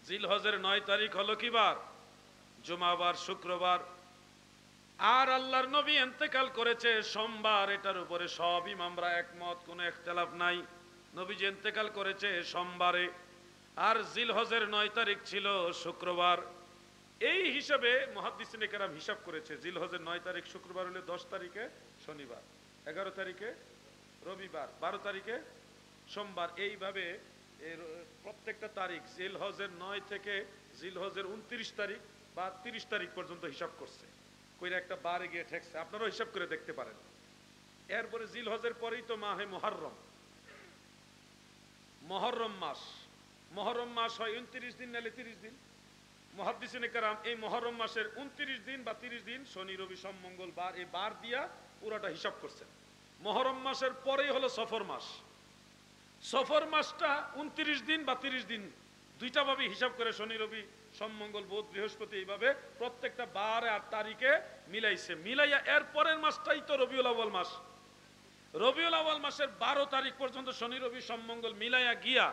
জিলহজের 9 তারিখ হলো কি বার? জুমাবার, শুক্রবার। আর আল্লাহর নবী ইন্তেকাল করেছে সোমবার, এটার উপরে সব ইমামরা একমত, কোনো ইখতিলাফ নাই। নবীজি ইন্তেকাল করেছে সোমবারে, আর জিলহজের 9 তারিখ ছিল শুক্রবার। এই হিসাবে মুহাদ্দিসিনে কেরাম হিসাব করেছে, জিলহজের 9 তারিখ শুক্রবার হলে 10 তারিখে শনিবার, 11 তারিখে রবিবার, 12 তারিখে সোমবার। এইভাবে এর প্রত্যেকটা তারিখ জিলহজের 9 থেকে জিলহজের 29 তারিখ বা 30 তারিখ পর্যন্ত হিসাব করছে, কইরা একটা বারে গিয়ে ঠেকছে। আপনারাও হিসাব করে দেখতে পারেন। এরপরে জিলহজের পরেই তো মাহে মুহররম, মুহররম মাস। মুহররম মাস হয় 29 দিন নালে 30 দিন। মুহাদ্দিসিনে কেরাম এই মুহররম মাসের 29 দিন বা 30 দিন, শনি রবি সোম মঙ্গল বার, এই বার দিয়া পুরোটা হিসাব করছেন। মুহররম মাসের পরেই হলো সফর মাস। সফর মাসটা 29 দিন বা 30 দিন, দুইটা ভাবে হিসাব করে শনি রবি সোম মঙ্গল বুধ বৃহস্পতি, এইভাবে প্রত্যেকটা বার আর তারিখে মিলাইছে। মিলাইয়া এর পরের মাসটাই তো রবিউল আউয়াল মাস। রবিউল আউয়াল মাসের 12 তারিখ পর্যন্ত শনি রবি সোম মঙ্গল মিলাইয়া গিয়া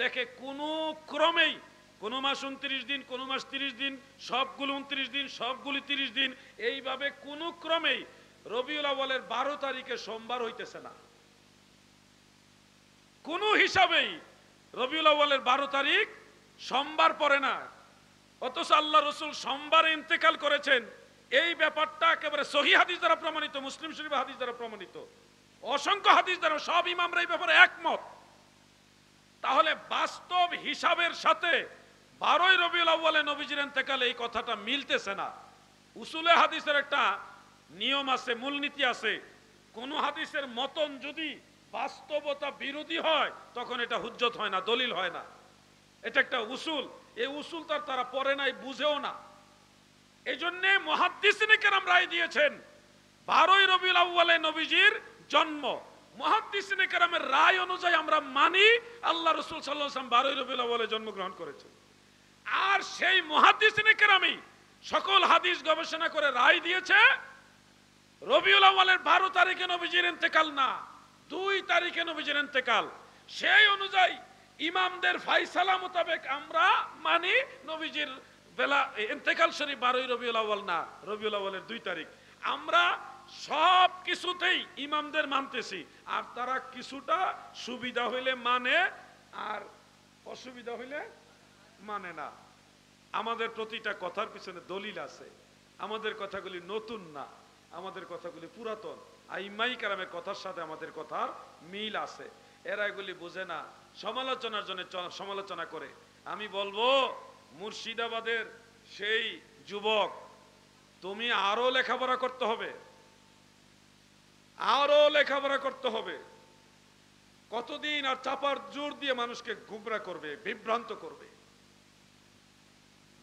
দেখে কোনো ক্রমেই কোন মাস 29 দিন, কোন মাস 30 দিন, সবগুলো 29 দিন, সবগুলি 30 দিন, এইভাবে কোন ক্রমেই রবিউল আউয়ালের 12 তারিখে সোমবার হইতেছে না। কোন হিসাবেই রবিউল আউয়ালের 12 তারিখ সোমবার পড়ে না। অথচ আল্লাহ রাসূল সোমবারে ইন্তেকাল করেছেন, এই ব্যাপারটা একেবারে সহিহ হাদিস দ্বারা প্রমাণিত, মুসলিম শরীফ হাদিস দ্বারা প্রমাণিত, অসংখ্য হাদিস দ্বারা, সব ইমামরা এই ব্যাপারে একমত। তাহলে বাস্তব হিসাবের সাথে 12ই রবিউল আউয়ালে নবীজির ইন্তেকাল, এই কথাটা মিলতেছে না। উসুলে হাদিসের একটা নিয়ম আছে, মূলনীতি আছে, কোন হাদিসের মতন যদি বাস্তবতা বিরোধী হয় তখন এটা হুজ্জত হয় না, দলিল হয় না। এটা একটা উসুল, এই উসুল তারা পড়ে নাই, বুঝেও না। এই জন্য মুহাদ্দিসিনে কেরাম রায় দিয়েছেন 12ই রবিউল আউয়ালে নবীজির জন্ম। মুহাদ্দিসিনে কেরামের রায় অনুযায়ী আমরা মানি আল্লাহ রাসূল সাল্লাল্লাহু আলাইহি ওয়াসাল্লাম 12ই রবিউল আউয়ালে জন্মগ্রহণ করেছেন। আর সেই মুহাদ্দিসিনে কেরামই সকল হাদিস গবেষণা করে রায় দিয়েছে রবিউল আউয়ালের 12 তারিখে নবীজির ইন্তেকাল না, 2 তারিখে নবীজির ইন্তেকাল। সেই অনুযায়ী ইমামদের ফায়সালা মোতাবেক আমরা মানি নবীজির বেলা ইন্তেকাল শরীফ 12ই রবিউল আউয়াল না, রবিউল আউয়ালের 2 তারিখ। আমরা সব কিছুতেই ইমামদের মানতেছি, আর তারা কিছুটা সুবিধা হইলে মানে আর অসুবিধা হইলে মানে না। আমাদের প্রতিটা কথার পিছনে দলিল আছে, আমাদের কথাগুলি নতুন না, আমাদের কথাগুলি পুরাতন। আইমাই কেরামের কথার সাথে আমাদের কথার মিল আছে। এরা এগুলি বুঝে না, সমালোচনার জন্য সমালোচনা করে। আমি বলবো মুর্শিদাবাদের সেই যুবক, তুমি আরো লেখাপড়া করতে হবে, আরো লেখাপড়া করতে হবে। কতদিন আর চাপার জোর দিয়ে মানুষকে গুমরা করবে, বিভ্রান্ত করবে।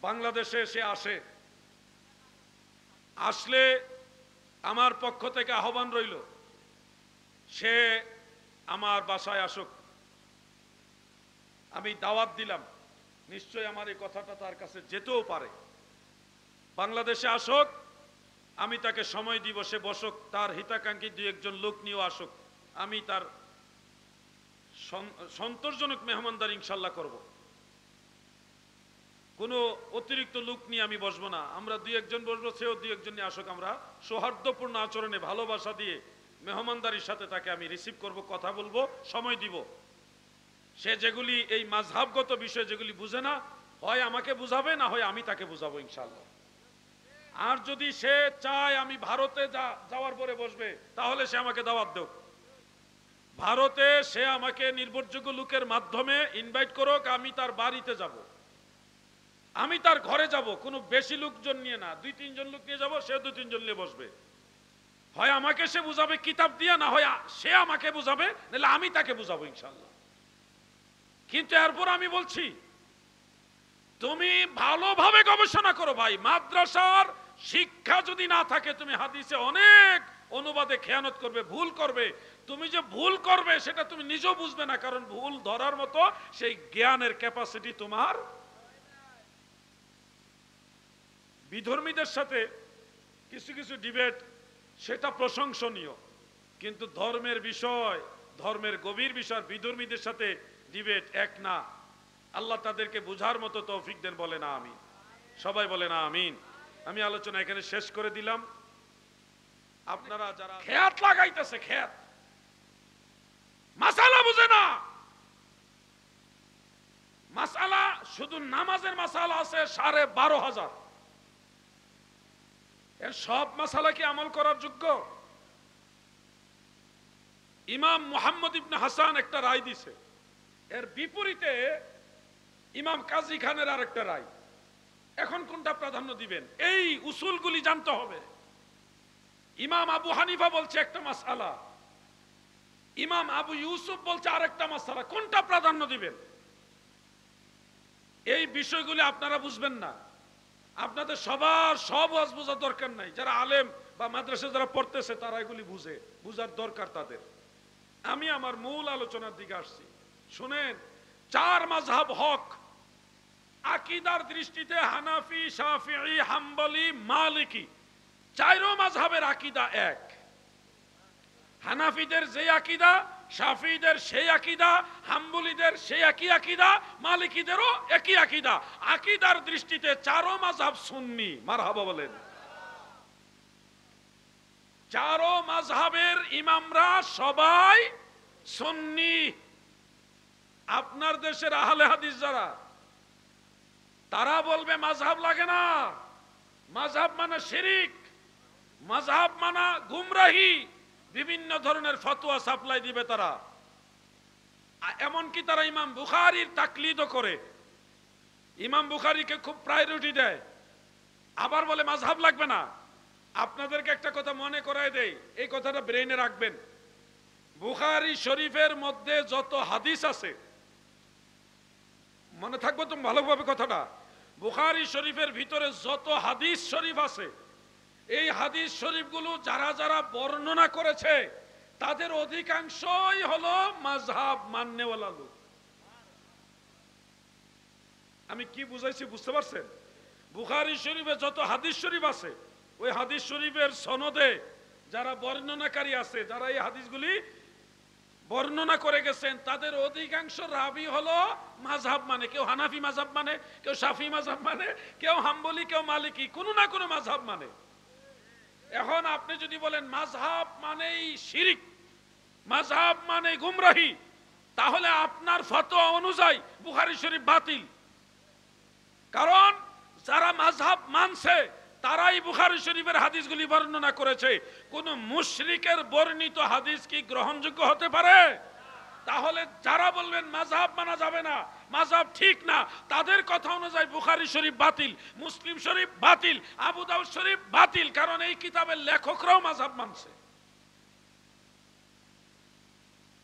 বাংলাদেশে সে আসলে আমার পক্ষ থেকে আহ্বান রইল, সে আমার বাসায় আসুক। আমি দাওয়াত দিলাম, নিশ্চয় আমার এই কথাটা তার কাছে যেতেও পারে। বাংলাদেশে আসুক, আমি তাকে সময় দিব, সে বসুক, তার হিতাকাঙ্ক্ষী 2-1 লোক নিয়েও আসুক। আমি তার সন্তোষজনক মেহমানদারি ইনশাল্লাহ করব। কোনো অতিরিক্ত লোক নিয়ে আমি বসবো না। আমরা 2-1 বসবো, সেও 2-1 নিয়ে আসুক। আমরা সৌহার্দ্যপূর্ণ আচরণে, ভালোবাসা দিয়ে, মেহমানদারির সাথে তাকে আমি রিসিভ করব, কথা বলবো, সময় দিব। সে যেগুলি এই মাযহাবগত বিষয় যেগুলি বুঝে না, হয় আমাকে বুঝাবে, না হয় আমি তাকে বুঝাবো ইনশাআল্লাহ। আর যদি সে চায় আমি ভারতে যাওয়ার পরে বসবে, তাহলে সে আমাকে দাওয়াত দেব। ভারতে সে আমাকে নির্ভরযোগ্য লোকের মাধ্যমে ইনভাইট করুক, আমি তার বাড়িতে যাব, আমি তার ঘরে যাব, কোনো বেশি লোকজন নিয়ে না, 2-3 লোক নিয়ে যাব, সে 2-3 নিয়ে বসবে। হয় আমাকে সে বুঝাবে কিতাব দিয়ে, না হয় সে আমাকে বুঝাবে, নাহলে আমি তাকে বুঝাবো ইনশাআল্লাহ। কিন্তু এরপর আমি বলছি, তুমি ভালোভাবে গবেষণা করো ভাই। মাদ্রাসার শিক্ষা যদি না থাকে, তুমি হাদিসে অনেক অনুবাদে খেয়ানত করবে, ভুল করবে। তুমি যে ভুল করবে সেটা তুমি নিজেও বুঝবে না, কারণ ভুল ধরার মতো সেই জ্ঞানের ক্যাপাসিটি তোমার। বিধর্মীদের সাথে কিছু কিছু ডিবেট, সেটা প্রশংসনীয়, কিন্তু ধর্মের বিষয়, ধর্মের গভীর বিষয় বিধর্মীদের সাথে ডিবেট এক না। আল্লাহ তাদেরকে বুঝার মতো তৌফিক দেন, বলে না আমিন। সবাই বলে না আমিন। আমি আলোচনা এখানে শেষ করে দিলাম। আপনারা যারা খেয়াত লাগাইতেছে, খেয়াত মাসালা বুঝে না, মাসালা শুধু নামাজের মাসালা আছে 12,500, এর সব মাসালা কি আমল করার যোগ্য? ইমাম মুহাম্মদ ইবনে হাসান একটা রায় দিছে, এর বিপরীতে ইমাম কাজী খানের আরেকটা রায়। এখন কোনটা প্রাধান্য দিবেন? এই উসুলগুলি জানতে হবে। ইমাম আবু হানিফা বলছে একটা মাসালা, ইমাম আবু ইউসুফ বলছে আরেকটা মাসালা, কোনটা প্রাধান্য দিবেন? এই বিষয়গুলি আপনারা বুঝবেন না। আপনাদের সবার সব ওয়াজ বোঝার দরকার নাই। যারা আলেম বা মাদ্রাসা যারা পড়তেছে তারা এগুলি বুঝার দরকার তাদের। আমি আমার মূল আলোচনার দিকে আসছি। শুনেন, 4 মাযহাব হক। আকীদার দৃষ্টিতে হানাফি, শাফিঈ, হাম্বলি, মালিকি 4 মাযহাবের আকীদা এক। হানাফিদের যে আকীদা, শাফিঈদের সেই আকীদা, হাম্বলিদের সেই একই আকীদা, মালিকিদেরও একই আকীদা। আকীদার দৃষ্টিতে 4 মাযহাব সুন্নি। মারহাবা বলেন। 4 মাযহাবের ইমামরা সবাই সুন্নি। আপনার দেশের আহলে হাদিস যারা, তারা বলবে মাযহাব লাগে না, মাযহাব মানে শিরিক, মাযহাব মানে গুমরাহি, বিভিন্ন ধরনের ফতোয়া সাপ্লাই দিবে তারা। এমনকি তারা ইমাম বুখারীর তাকলিদও করে, ইমাম বুখারীকে খুব প্রায়োরিটি দেয়, আবার বলে মাযহাব লাগবে না। আপনাদেরকে একটা কথা মনে করায় দেই, এই কথাটা ব্রেইনে রাখবেন। বুখারী শরীফের মধ্যে যত হাদিস আছে, মনে থাকবে তো ভালোভাবে কথাটা, বুখারী শরীফের ভিতরে যত হাদিস শরীফ আছে, এই হাদিস শরীফগুলো যারা যারা বর্ণনা করেছে তাদের অধিকাংশই হলো মাযহাব মাননেওয়ালা লোক। আমি কি বুঝাইছি বুঝতে পারছেন? বুখারী শরীফে যত হাদিস শরীফ আছে, ওই হাদিস শরীফের সনদে যারা বর্ণনাকারী আছে, যারা এই হাদিসগুলি বর্ণনা করে গেছেন, তাদের অধিকাংশ রাবি হলো মাযহাব মানে। কেউ হানাফি মাযহাব মানে, কেউ শাফি মাযহাব মানে, কেউ হাম্বলি, কেউ মালিকি, কোনো না কোনো মাযহাব মানে। এখন আপনি যদি বলেন মাযহাব মানেই শিরিক, মাযহাব মানে গুমরাহি, তাহলে আপনার ফতোয়া অনুযায়ী বুখারী শরীফ বাতিল। কারণ যারা মাযহাব মানছে তারাই বুখারী শরীফের হাদিসগুলি বর্ণনা করেছে। কোন মুশরিকের বর্ণিত হাদিস কি গ্রহণযোগ্য হতে পারে? তাহলে যারা বলবেন মাযহাব মানা যাবে না, মাযহাব ঠিক না, তাদের কথা অনুযায়ী বুখারী শরীফ বাতিল, মুসলিম শরীফ বাতিল, আবু দাউদ শরীফ বাতিল। কারণ এই কিতাবের লেখকরাও মাযহাব মানছে।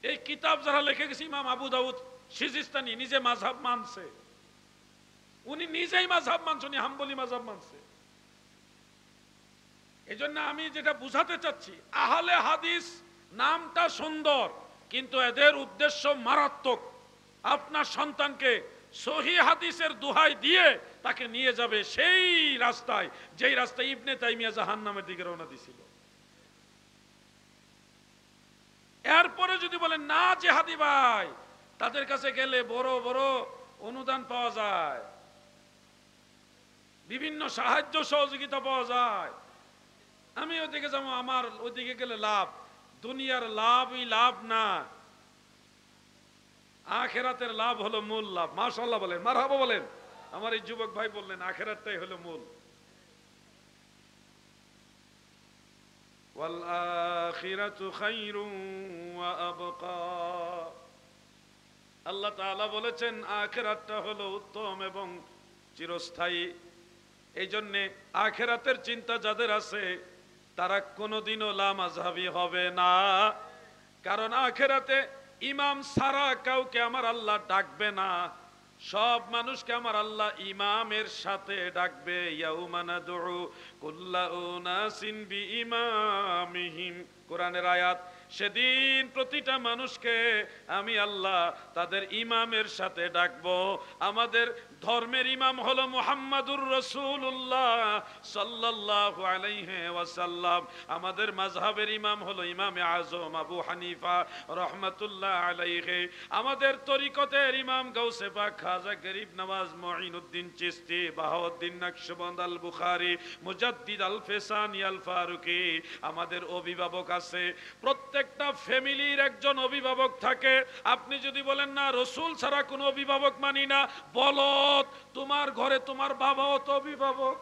এই কিতাব যারা লিখে গেছে, ইমাম আবু দাউদ সিজিস্তানি নিজে মাযহাব মানছে, উনি নিজেই মাযহাব মানছে, উনি হাম্বলি মাযহাব মানছে। এজন্য আমি যেটা বুঝাতে চাচ্ছি, আহলে হাদিস নামটা সুন্দর, কিন্তু এদের উদ্দেশ্য মারাত্মক। আপনার সন্তানকে সহিহ হাদিসের দোহাই দিয়ে তাকে নিয়ে যাবে সেই রাস্তায়, যেই রাস্তায় ইবনে তাইমিয়া জাহান্নামের দিকে রওনা দিছিল। এরপরে যদি বলেন না জিহাদি ভাই, তাদের কাছে গেলে বড় বড় অনুদান পাওয়া যায়, বিভিন্ন সাহায্য সহযোগিতা পাওয়া যায়, আমি ওদিকে যাবো, আমার ওদিকে গেলে লাভ। দুনিয়ার লাভই লাভ না, আখেরাতের লাভ হলো মূল লাভ। মাশাআল্লাহ বলেন, মারহাবা বলেন। আমার এই যুবক ভাই বললেন আখেরাতটাই হলো মূল। ওয়াল আখিরাতু খায়রুন ওয়া আবকা। আল্লাহ তাআলা বলেছেন আখেরাতটা হলো উত্তম এবং চিরস্থায়ী। এই জন্য আখেরাতের চিন্তা যাদের আছে তারা কোনোদিনও লামাযহাবী হবে না। কারণ আখেরাতে ইমাম ছাড়া কাউকে আমার আল্লাহ ডাকবে না, সব মানুষকে আমার আল্লাহ ইমামের সাথে ডাকবে। ইয়াউমা নাদউ কুল্লা উনাসিন বিইমামিহিম, কোরআনের আয়াত। সেদিন প্রতিটা মানুষকে আমি আল্লাহ তাদের ইমামের সাথে ডাকবো। আমাদের ধর্মের ইমাম হলো মুহাম্মাদুর রাসূলুল্লাহ সাল্লাল্লাহু আলাইহি ওয়াসাল্লাম। আমাদের মাযহাবের ইমাম হলো ইমামে আযম আবু হানিফা রাহমাতুল্লাহ আলাইহি। আমাদের তরিকতের ইমাম গাউসে পাক খাজা গরিব নওয়াজ মুঈনুদ্দিন চিশতি, বাহাউদ্দিন নকশবন্দ আল বুখারী, মুজাদ্দিদ আল ফেসানি আল ফারুকি। আমাদের অভিভাবক আছে, প্রত্যেকটা ফ্যামিলির একজন অভিভাবক থাকে। আপনি যদি বলেন না রাসূল ছাড়া কোনো অভিভাবক মানি না, বলো তোমার ঘরে তোমার বাবাও তো অভিভাবক।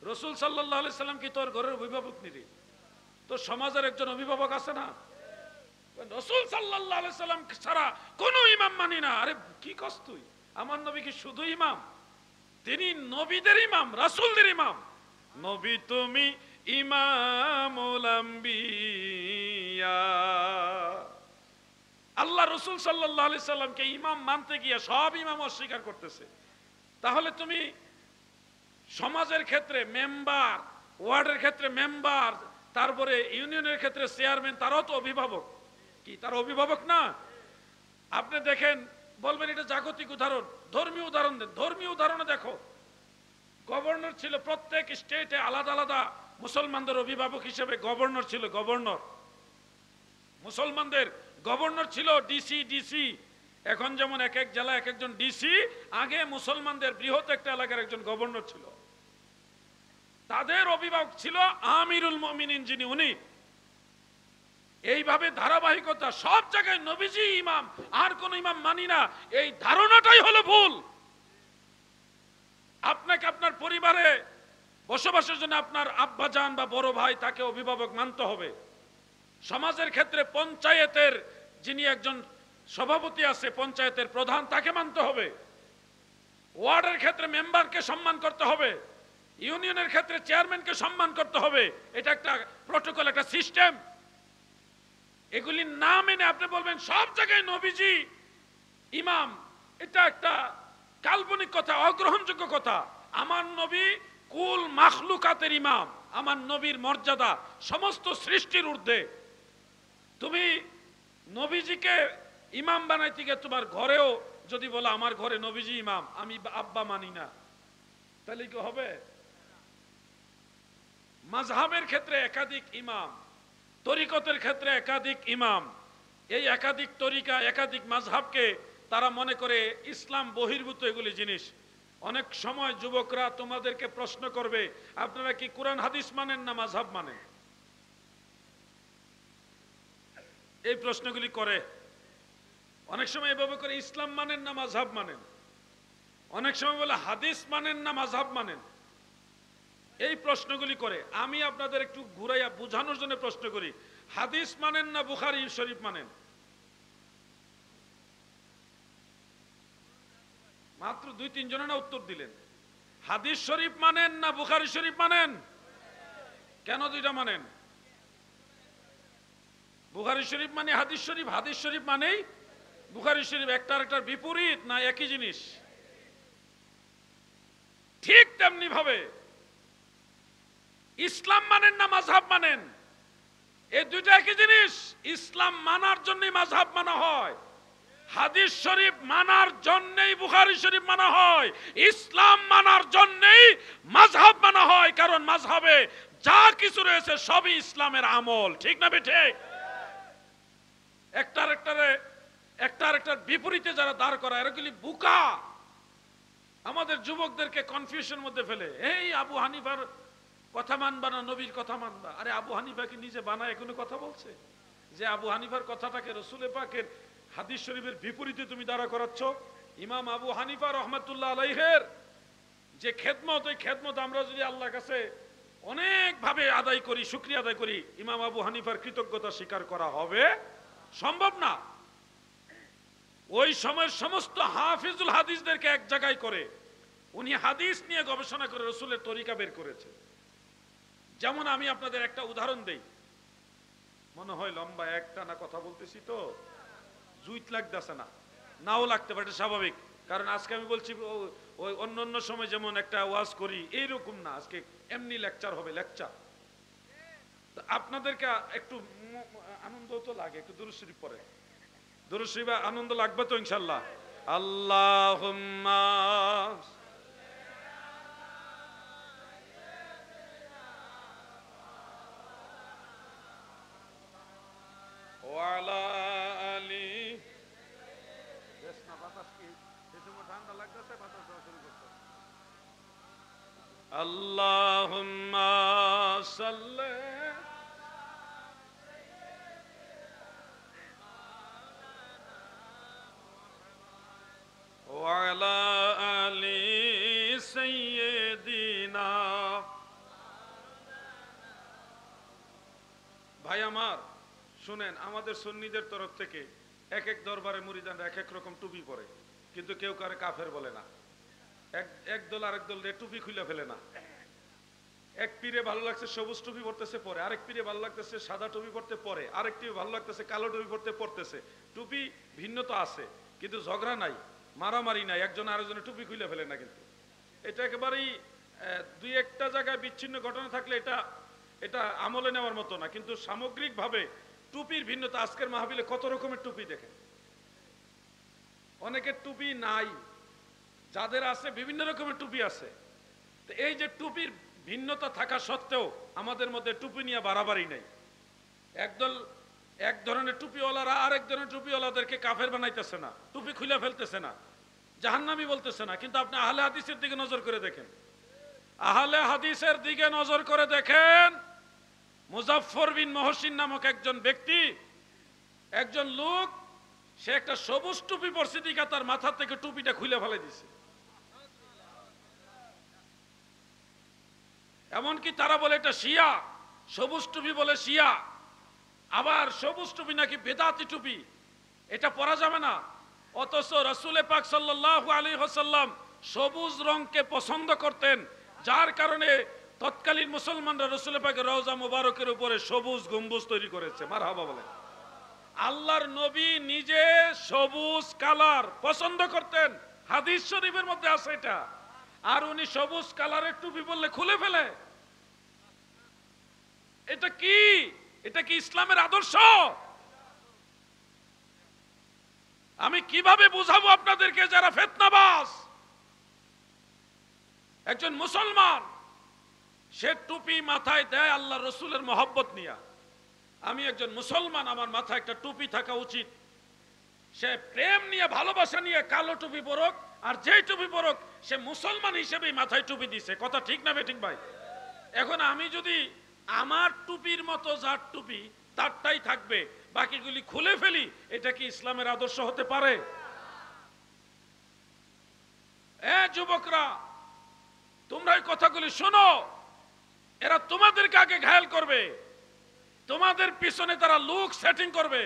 রাসূল সাল্লাল্লাহু আলাইহি সাল্লাম কি তোর ঘরের অভিভাবক নিরে? তো সমাজের একজন অভিভাবক আছে না? রাসূল সাল্লাল্লাহু আলাইহি সাল্লাম ছাড়া কোনো ইমাম মানি না। আরে কি কস তুই? আমার নবী কি শুধু ইমাম? তিনি নবীদের ইমাম, রাসূলদের ইমাম। নবী তুমি ইমামুল আম্বিয়া। আল্লাহ রাসূল সাল্লাল্লাহু আলাইহি সাল্লামকে ইমাম মানতে গিয়ে সব ইমাম অস্বীকার করতেছে। তাহলে তুমি সমাজের ক্ষেত্রে মেম্বার, ওয়ার্ডের ক্ষেত্রে মেম্বার, তারপরে ইউনিয়নের ক্ষেত্রে চেয়ারম্যান, তারাও তো অভিভাবক। কি তারা অভিভাবক না? আপনি দেখেন, বলবেন এটা জাগতিক উদাহরণ, ধর্মীয় উদাহরণ দেন। ধর্মীয় উদাহরণে দেখো, গভর্নর ছিল, প্রত্যেক স্টেটে আলাদা আলাদা মুসলমানদের অভিভাবক হিসেবে গভর্নর ছিল। গভর্নর, মুসলমানদের গভর্নর ছিল ডিসি। এখন যেমন এক এক জেলা এক একজন ডিসি, আগে মুসলমানদের বৃহৎ একটা এলাকার একজন গভর্নর ছিল। তাদের অভিভাবক ছিল আমিরুল মুমিনিন, যিনি উনি। এইভাবে ধারাবাহিকতা, সব জায়গায় নবীজি ইমাম, আর কোন ইমাম মানি না, এই ধারণাটাই হলো ভুল। আপনাকে আপনার পরিবারে বসবাসের জন্য আপনার আব্বাজান বা বড় ভাই, তাকে অভিভাবক মানতে হবে। সমাজের ক্ষেত্রে পঞ্চায়েতের যিনি একজন সভাপতি আছে, পঞ্চায়েতের প্রধান, তাকে মানতে হবে। ওয়ার্ডের ক্ষেত্রে মেম্বারকে সম্মান করতে হবে। ইউনিয়নের ক্ষেত্রে চেয়ারম্যানকে সম্মান করতে হবে। এটা একটা প্রটোকল, একটা সিস্টেম। এগুলি না মেনে আপনি বলবেন সব জায়গায় নবীজি ইমাম, এটা একটা কাল্পনিক কথা, অগ্রহণযোগ্য কথা। আমার নবী কুল মাখলুকাতের ইমাম। আমার নবীর মর্যাদা সমস্ত সৃষ্টির ঊর্ধ্বে। তুমি নবীজিকে ইমাম বানাইতে গিয়ে তোমার ঘরেও যদি বলো আমার ঘরে নবীজি ইমাম, আমি আব্বা মানি না, তাহলে কি হবে? মাযহাবের ক্ষেত্রে একাধিক ইমাম, তরিকতের ক্ষেত্রে একাধিক ইমাম। এই একাধিক তরিকা, একাধিক মাযহাবকে তারা মনে করে ইসলাম বহির্ভূত এগুলি জিনিস। অনেক সময় যুবকরা তোমাদেরকে প্রশ্ন করবে, আপনারা কি কোরআন হাদিস মানেন না মাযহাব মানেন? এই প্রশ্নগুলি করে। অনেক সময় এভাবে করে, ইসলাম মানেন না মাযহাব মানেন? অনেক সময় বলে হাদিস মানেন না মাযহাব মানেন? এই প্রশ্নগুলি করে। আমি আপনাদের একটু ঘুরাইয়া বোঝানোর জন্য প্রশ্ন করি, হাদিস মানেন না বুখারী শরীফ মানেন? মাত্র 2-3 জনের না উত্তর দিলেন। হাদিস শরীফ মানেন না বুখারী শরীফ মানেন? কেন দুইটা মানেন? বুখারী শরীফ মানে হাদিস শরীফ, হাদিস শরীফ মানেই বুখারী শরীফ। একটার একটার বিপরীত না, একই জিনিস। ঠিক তেমনি ভাবে ইসলাম মানেন না মাযহাব মানেন, এই দুইটা একই জিনিস। ইসলাম মানার জন্যই মাযহাব মানা হয়, হাদিস শরীফ মানার জন্যই বুখারী শরীফ মানা হয়, ইসলাম মানার জন্যই মাযহাব মানা হয়। কারণ মাযহাবে যা কিছু রয়েছে সবই ইসলামের আমল। ঠিক না বেঠে? একটার বিপরীতে যারা দাঁড় করা, এরগুলি বুকা। আমাদের যুবকদেরকে কনফিউশন মধ্যে ফেলে। এই আবু হানিফার কথা মানবা না নবীর কথা মানবা? আরে আবু হানিফা কি নিজে বানায় কোনো কথা বলছে? যে আবু হানিফার কথাটাকে রাসূল পাকের হাদিস শরীফের বিপরীতে তুমি দাঁড়া করাচ্ছ? ইমাম আবু হানিফা রাহমাতুল্লাহ আলাইহির যে খেদমত, ওই খেদমত আমরা যদি আল্লাহর কাছে অনেক ভাবে আদায় করি, শুকরিয়া আদায় করি, ইমাম আবু হানিফার কৃতজ্ঞতা স্বীকার করা হবে সম্ভব না। ওই সময়ের সমস্ত হাফিজুল হাদিসদেরকে এক জায়গায় করে উনি হাদিস নিয়ে গবেষণা করে রাসূলের তরিকা বের করেছে। যেমন আমি আপনাদের একটা উদাহরণ দেই, মনে হয় লম্বা একটা না কথা বলতেছি তো জুইত লাগতেছে না, নাও লাগতে পারে, এটা স্বাভাবিক। কারণ আজকে আমি বলছি ওই অন্য সময় যেমন একটা ওয়াজ করি এইরকম না, আজকে এমনি লেকচার হবে, লেকচার। আপনাদেরকে একটু আনন্দ তো লাগে, একটু দুরূদ শরীফ পড়ে, দুরূদ শরীফে আনন্দ লাগবে তো ইনশাল্লাহ। আল্লাহুম্মা ওয়া আলা আলি। ঠান্ডা লাগতেছে, বাতাস দেওয়া শুরু করতে। আল্লাহুম্মা সাল্লি ওয়া আলা আলি সাইয়্যিদিনা। ভাই আমার শুনেন, আমাদের সুন্নিদের তরফ থেকে এক এক দরবারে মুরিদানরা এক এক রকম টুপি পরে, কিন্তু কেউ কারে কাফের বলে না। এক দল আরেক দল টুপি খুলে ফেলে না। এক পীরে ভালো লাগছে সবুজ টুপি পরতেছে পরে, আরেক পীরে ভালো লাগতেছে সাদা টুপি পরতে পরে, আরেকটি ভালো লাগতেছে কালো টুপি পরতেছে। টুপি ভিন্নতা আছে কিন্তু ঝগড়া নাই, মারামারি নাই, একজন আরেকজনের টুপি খুলে ফেলে না। কিন্তু এটা একেবারেই দুই একটা জায়গায় বিচ্ছিন্ন ঘটনা থাকলে এটা আমলে নেওয়ার মতো না, কিন্তু সামগ্রিকভাবে টুপির ভিন্নতা। আজকের মাহফিলে কত রকমের টুপি দেখেন, অনেকের টুপি নাই, যাদের আছে বিভিন্ন রকমের টুপি আছে। তো এই যে টুপির ভিন্নতা থাকা সত্ত্বেও আমাদের মধ্যে টুপি নিয়ে বাড়াবাড়ি নেই। এক ধরনের টুপিওয়ালারা আরেক ধরনের টুপিওয়ালাদেরকে কাফের বানাইতেছে না, টুপি খুলে ফেলতেছে না, জাহান্নামী বলতেছে না। কিন্তু আপনি আহলে হাদিসের দিকে নজর করে দেখেন, আহলে হাদিসের দিকে নজর করে দেখেন, মুজাফফর বিন মহসিন নামক একজন ব্যক্তি, একজন লোক, সে একটা সবুজ টুপি পরছে দিকে তার মাথা থেকে টুপিটা খুলে ফেলে দিছে। এমনকি তারা বলে এটা শিয়া, সবুজ টুপি বলে শিয়া। আবার সবুজ টুপি নাকি বেদাতি টুপি, এটা পরা যাবে না। অথচ রাসূল পাক সাল্লাল্লাহু আলাইহি ওয়াসাল্লাম সবুজ রংকে পছন্দ করতেন, যার কারণে তৎকালীন মুসলমানরা রাসূল পাকের রওজা মুবারকের উপরে সবুজ গম্বুজ তৈরি করেছে। মারহাবা বলেন। আল্লাহর নবী নিজে সবুজ কালার পছন্দ করতেন, হাদিস শরীফের মধ্যে আছে এটা। আর উনি সবুজ কালারের টুপি বললে খুলে ফেলে। এটা কি? এটা কি ইসলামের আদর্শ? আমি কিভাবে বুঝাবো আপনাদেরকে যারা ফিতনাবাজ? একজন মুসলমান সে টুপি মাথায় দেয় আল্লাহ রসুলের মহব্বত নিয়ে। আমি একজন মুসলমান, আমার মাথায় একটা টুপি থাকা উচিত। সে প্রেম নিয়ে ভালোবাসা নিয়ে কালো টুপি পরক, আর যেই টুপি পরক সে মুসলমান হিসেবেই মাথায় টুপি দিছে। কথা ঠিক না বেঠিক ভাই? এখন আমি যদি আমার টুপির মতো যার টুপি তারটাই থাকবে, বাকিগুলি খুলে ফেলি, এটা কি ইসলামের আদর্শ হতে পারে? যুবকরা, তোমরা এই কথাগুলি শোনো, এরা তোমাদেরকে আগে ঘায়েল করবে, তোমাদের পিছনে তারা লোক সেটিং করবে।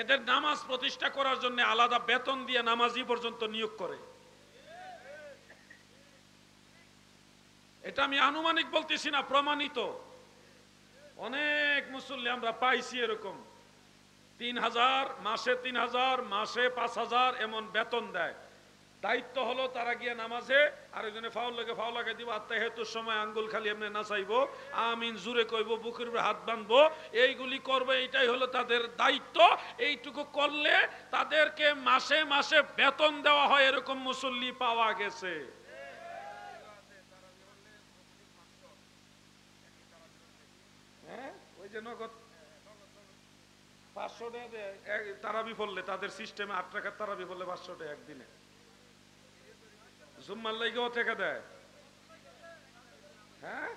এদের নামাজ প্রতিষ্ঠা করার জন্য আলাদা বেতন দিয়ে নামাজি পর্যন্ত নিয়োগ করে। এটা আমি আনুমানিক বলতেছি না, প্রমাণিত। অনেক মুসল্লি আমরা পাইছি এরকম 3000 মাসে, 3000 মাসে 5000 এমন বেতন দেয়। দায়িত্ব হলো তারা গিয়ে নামাজে আরেকজনে ফাউল লাগে দিব, আত্তাহিয়াতুর সময় আঙ্গুল খালি এমনি নাচাইবো, আমিন জুরে কইবো, বুকের উপরে হাত বাঁধবো, এইগুলি করবে। এটাই হলো তাদের দায়িত্ব। এইটুকু করলে তাদেরকে মাসে মাসে বেতন দেওয়া হয়, এরকম মুসল্লি পাওয়া গেছে। হ্যাঁ, ওই যে নগদ 500 টাকা তারাবি পড়লে, তাদের সিস্টেমে 8 টাকার তারাবি পড়লে 500 টাকা একদিনে। জুম্মার লাইগেও টাকা দেয়। হ্যাঁ,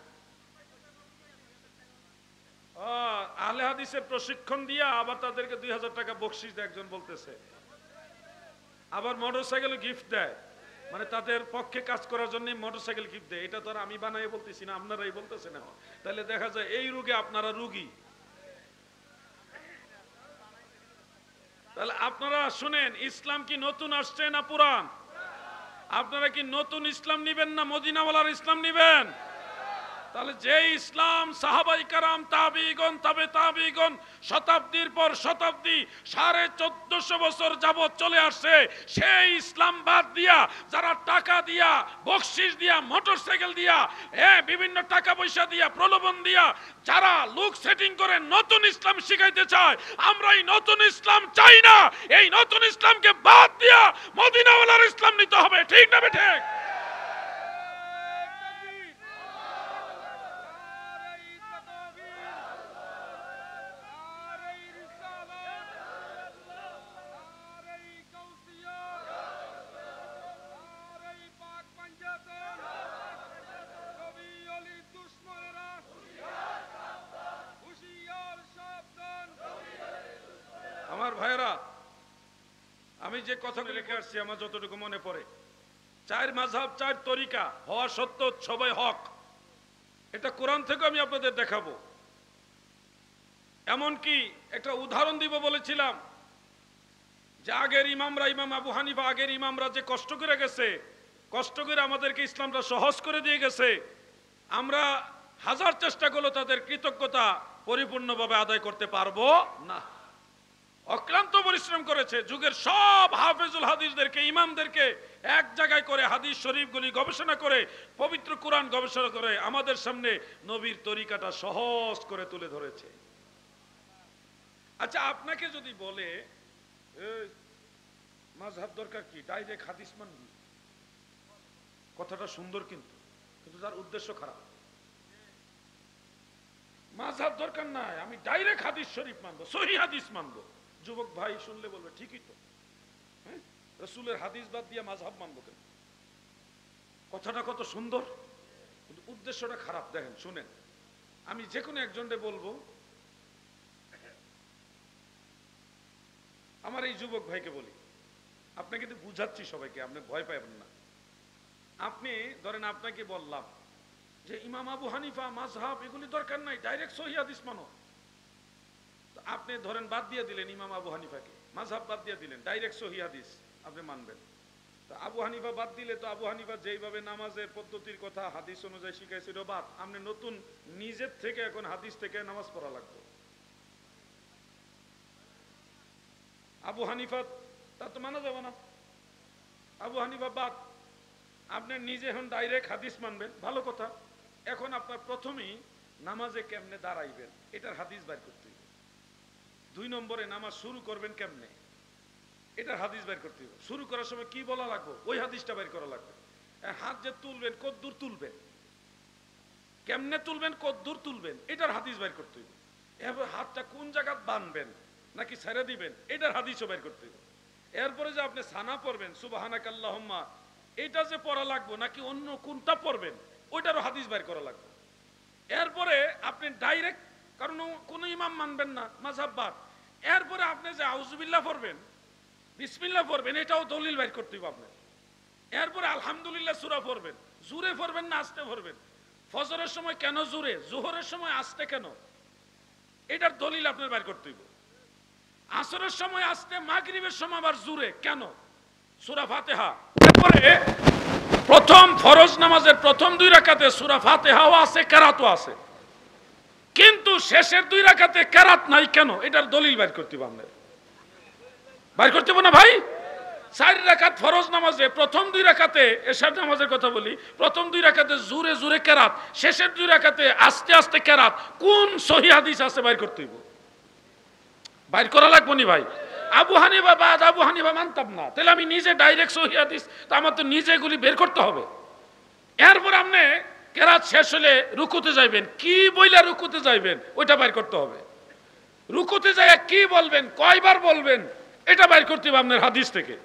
আহলে হাদিসের প্রশিক্ষণ দিয়ে আবার তাদেরকে 2000 টাকা বকশিশ দেয় একজন বলতেছে। আবার মোটরসাইকেল গিফট দেয়, মানে তাদের পক্ষে কাজ করার জন্য মোটরসাইকেল গিফট দেয়। এটা তো আর আমি বানাই বলতেছি না, আপনারাই বলতেছেন। তাহলে দেখা যায় এই রোগে আপনারা রোগী। তাহলে আপনারা শুনেন, ইসলাম কি নতুন আসছে না পুরান? আপনারা কি নতুন ইসলাম নিবেন না মদিনাওয়ালার ইসলাম নিবেন? তাহলে যে ইসলাম সাহাবাই কারাম তাবিগণ তবে তাবিগণ শতাব্দীর পর শতাব্দী 1450 বছর যাবত চলে আসছে, সেই ইসলাম বাদ দিয়া যারা টাকা দিয়া, বকশিশ দিয়া, মোটরসাইকেল দিয়া, বিভিন্ন টাকা পয়সা দিয়া, প্রলোভন দিয়া যারা লুক সেটিং করে নতুন ইসলাম শিখাইতে চায়, আমরা এই নতুন ইসলাম চাই না। এই নতুন ইসলামকে বাদ দিয়া মদিনাওয়ালার ইসলাম নিতে হবে। ঠিক না ঠিক? আমার ভাইরা, আমি যে কথা রেখে আসছি আমার যতটুকু মনে পড়ে, 4 মাযহাব 4 তরিকা হওয়া সত্ত্বেও সবাই হক, এটা কোরআন থেকে আমি আপনাদের দেখাবো। এমনকি একটা উদাহরণ দিব বলেছিলাম যে আগের ইমামরা, ইমাম আবু হানিফা আগের ইমামরা যে কষ্ট করে গেছে, কষ্ট করে আমাদেরকে ইসলামটা সহজ করে দিয়ে গেছে, আমরা হাজার চেষ্টা করলে তাদের কৃতজ্ঞতা পরিপূর্ণভাবে আদায় করতে পারবো না। অক্লান্ত পরিশ্রম করেছে, যুগের সব হাফেজুল হাদিসদেরকে, ইমামদেরকে এক জায়গায় করে হাদিস শরীফগুলি গবেষণা করে, পবিত্র কোরআন গবেষণা করে আমাদের সামনে নবীর তরিকাটা সহজ করে তুলে ধরেছে। আচ্ছা, আপনাকে যদি বলে মাযহাব দরকার কি, ডাইরেক্ট হাদিস মানবি, কথাটা সুন্দর কিন্তু কিন্তু তার উদ্দেশ্য খারাপ। মাযহাব দরকার নাই, আমি ডাইরেক্ট হাদিস শরীফ মানবো, সহিহ হাদিস মানবো। যুবক ভাই শুনলে বলবে ঠিকই তো, রাসূলের হাদিস বাদ দিয়ে মাযহাব মানবো কেন? কথাটা কত সুন্দর কিন্তু উদ্দেশ্যটা খারাপ। দেখেন, শুনেন, আমি যে কোনো একজনকে বলবো, আমার এই যুবক ভাইকে বলি, আপনাকে কিন্তু বুঝাচ্ছি সবাইকে, আপনি ভয় পাবেন না। আপনি ধরেন, আপনাকে বললাম যে ইমাম আবু হানিফা মাযহাব এগুলি দরকার নাই, ডাইরেক্ট সহিহ হাদিস মানো। আপনি ধরেন বাদ দিয়ে দিলেন ইমাম আবু হানিফাকে, মাযহাব বাদ দিয়ে দিলেন, ডাইরেক্ট সহিহ হাদিস আপনি মানবেন। তো আবু হানিফা বাদ দিলে তো আবু হানিফা যেইভাবে নামাজের পদ্ধতির কথা হাদিস অনুযায়ী শিখাইছিল বাদ, আপনি নতুন নিজের থেকে এখন হাদিস থেকে নামাজ পড়া লাগবে। আবু হানিফা তা তো মানা যাবে না, আবু হানিফা বাদ, আপনি নিজে এখন ডাইরেক্ট হাদিস মানবেন, ভালো কথা। এখন আপনার প্রথমেই নামাজে কেমনে দাঁড়াইবেন এটার হাদিস বের করতে হবে। 2 নম্বরে নামাজ শুরু করবেন কেমনে এটার হাদিস বের করতে হবে। শুরু করার সময় কি বলা লাগবে ওই হাদিসটা বের করা লাগবে। হাত যে তুলবেন কদ্দূর তুলবেন, কেমনে তুলবেন, কদ্দূর তুলবেন, এটার হাদিস বের করতে হবে। এরপর হাতটা কোন জায়গা বাঁধবেন নাকি ছেড়ে দিবেন এটার হাদিসও বের করতে হবে। এরপরে যে আপনি সানা পড়বেন সুবহানাকাল্লাহুম্মা, এটা যে পড়া লাগবে নাকি অন্য কোনটা পড়বেন ওইটারও হাদিস বের করা লাগবে। এরপরে আপনি ডাইরেক্ট কারণ কোনো ইমাম মানবেন না, মাযহাব বাদ। এরপরে আপনি যে আউযুবিল্লাহ পড়বেন, বিসমিল্লাহ পড়বেন, এটাও দলিল বের করতে হবে আপনি। এরপরে আলহামদুলিল্লাহ সূরা পড়বেন, জোরে পড়বেন না আস্তে পড়বেন, ফজরের সময় কেন জোরে, যোহরের সময় আস্তে কেন, এটার দলিল আপনার বের করতে হবে। আসরের সময় আস্তে, মাগরিবের সময় আবার জোরে কেন, সূরা ফাতিহা। এরপরে প্রথম ফরজ নামাজের প্রথম 2 রাকাতে সূরা ফাতিহাও আছে, কেরাতও আছে, কিন্তু শেষের 2 রাকাতে কেরাত নাই কেন, এটার দলিল বের করতে হবে। আপনার বের করতে হবে না ভাই। 4 রাকাত ফরজ নামাজে প্রথম 2 রাকাতে, এশার নামাজের কথা বলি, প্রথম 2 রাকাতে জোরে জোরে কেরাত, শেষের 2 রাকাতে আস্তে আস্তে কেরাত, কোন সহিহ হাদিস আছে বের করতে হবে, বাইর করা লাগবে নি ভাই। আবু হানিফা বাদ, আবু হানিফা মানতাম না, তাহলে আমি নিজে ডাইরেক্ট সহিহ হাদিস, তো আমার তো নিজে এগুলি বের করতে হবে। এরপর আপনি কেরাত শেষ হলে রুকুতে যাইবেন, কি বইলা রুকুতে যাইবেন ওইটা বাইর করতে হবে। রুকুতে যাইয়া কি বলবেন, কয়বার বলবেন, এটা বাইর করতে হবে আপনার হাদিস থেকে।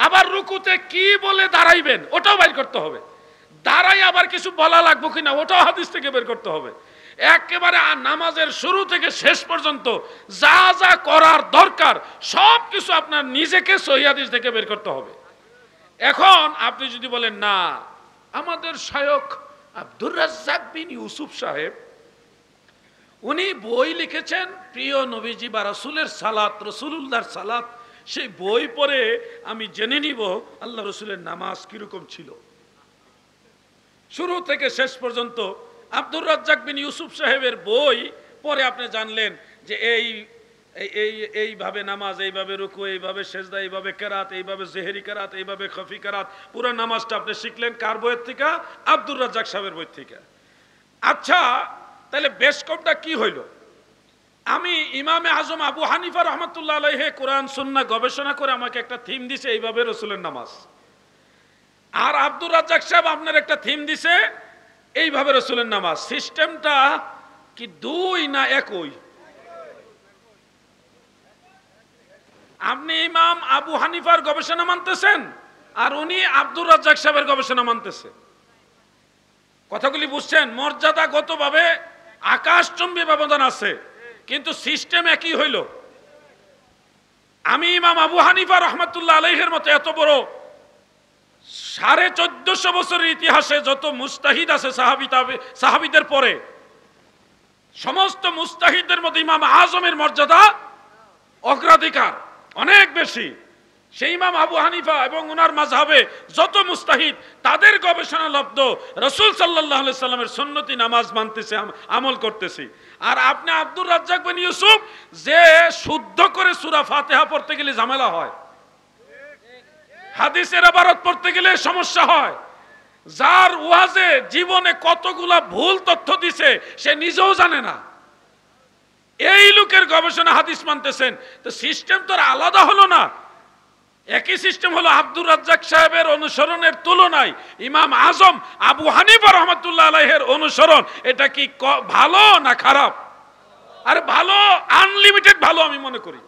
আবার রুকুতে কি বলে দাঁড়াইবেন ওটাও বাইর করতে হবে। দাঁড়াই আবার কিছু বলা লাগবে কিনা ওটাও হাদিস থেকে বের করতে হবে। একেবারে নামাজের শুরু থেকে শেষ পর্যন্ত যা যা করার দরকার সব কিছু আপনার নিজেকে সহিহ হাদিস থেকে বের করতে হবে। এখন আপনি যদি বলেন না, আমাদের শায়খ আব্দুর রাজ্জাক বিন ইউসুফ সাহেব উনি বই লিখেছেন প্রিয় নবীজি বা রাসূলের সালাত, রাসূলুল্লাহর সালাত, সেই বই পড়ে আমি জেনে নিব আল্লাহ রাসূলের নামাজ কিরকম ছিল। শুরু থেকে শেষ পর্যন্ত আব্দুর রাজ্জাক বিন ইউসুফ সাহেবের বই পরে আপনি জানলেন যে এইভাবে নামাজ, এইভাবে রুকু, এইভাবে সেজদা, এইভাবে কেরাত, এইভাবে জেহেরি কেরাত, এইভাবে খফি কেরাত, পুরো নামাজটা আপনি শিখলেন কার বইয়ের থেকে? আব্দুর রাজ্জাক সাহেবের বই থেকে। আচ্ছা, তাহলে বেশ কমটা কি হইল? আমি ইমামে আজম আবু হানিফা রহমতুল্লাহ আলাইহি কোরআন সুন্নাহ গবেষণা করে আমাকে একটা থিম দিছে এইভাবে রসুলের নামাজ, আর আব্দুর রাজ্জাক সাহেব আপনার একটা থিম দিছে এইভাবে রসুলের নামাজ। সিস্টেমটা কি দুই না একই? আপনি ইমাম আবু হানিফার গবেষণা মানতেছেন আর উনি আব্দুর রাজ্জাক সাহেবের গবেষণা মানতেছে। কথাগুলি বুঝছেন? মর্যাদাগতভাবে আকাশচুম্বী ব্যবধান আছে, কিন্তু সিস্টেম একই হইল। আমি ইমাম আবু হানিফা রহমতুল্লাহ আলাইহির মতো এত বড় 1450 বছরের ইতিহাসে যত মুস্তাহিদ আছে সাহাবীদের পরে, সমস্ত মুস্তাহিদদের মধ্যে ইমাম আজমের মর্যাদা অগ্রাধিকার অনেক বেশি। সেই ইমাম আবু হানিফা এবং ওনার মাযহাবে যত মুস্তাহিদ, তাদের গবেষণা লব্ধ রাসূল সাল্লাল্লাহু আলাইহি সাল্লামের সুন্নতি নামাজ মানতেছে, আমল করতেছি। আর আপনি আব্দুর রাজ্জাক বিন ইউসুফ, যে শুদ্ধ করে সূরা ফাতিহা পড়তে গেলে ঝামেলা হয়, হাদিসের ইবারত পড়তে গেলে সমস্যা হয়, যার ওয়াজে জীবনে কতগুলা ভুল তথ্য দিছে সে নিজেও জানে না, এই লোকের গবেষণা হাদিস মানতেছেন। তো সিস্টেম তো আলাদা হলো না, একই সিস্টেম হলো। আব্দুর রাজ্জাক সাহেবের অনুসরণের তুলনায় ইমাম আজম আবু হানিফা রহমতুল্লাহ আলাইহির অনুসরণ, এটা কি ভালো না খারাপ? আর ভালো, আনলিমিটেড ভালো আমি মনে করি।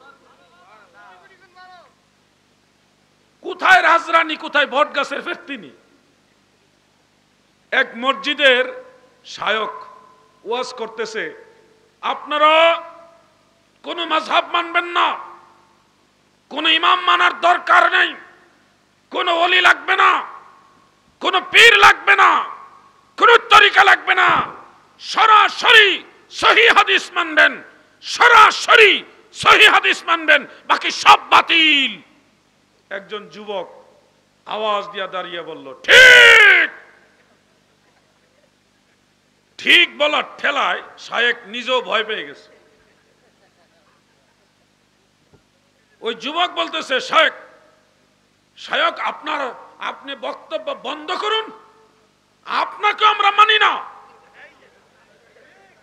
কোথায় রাজরানী, কোথায় বট গাছের ফেরতিনি? এক মসজিদের শায়ক ওয়াজ করতেছে, আপনারা কোন মাযহাব মানবেন না, কোন ইমাম মানার দরকার নেই, কোন ওলি লাগবে না, কোন পীর লাগবে না, কোন তরিকা লাগবে না, সরাসরি সহিহ হাদিস মানবেন, সরাসরি সহিহ হাদিস মানবেন, বাকি সব বাতিল। একজন যুবক আওয়াজ দিয়া দাঁড়িয়ে বলল, ঠিক। ঠিক বলার ঠেলায় শায়েখ নিজেও ভয় পেয়ে গেছে। ওই যুবক বলতেছে, শায়েখ আপনি বক্তব্য বন্ধ করুন, আপনাকে আমরা মানি না,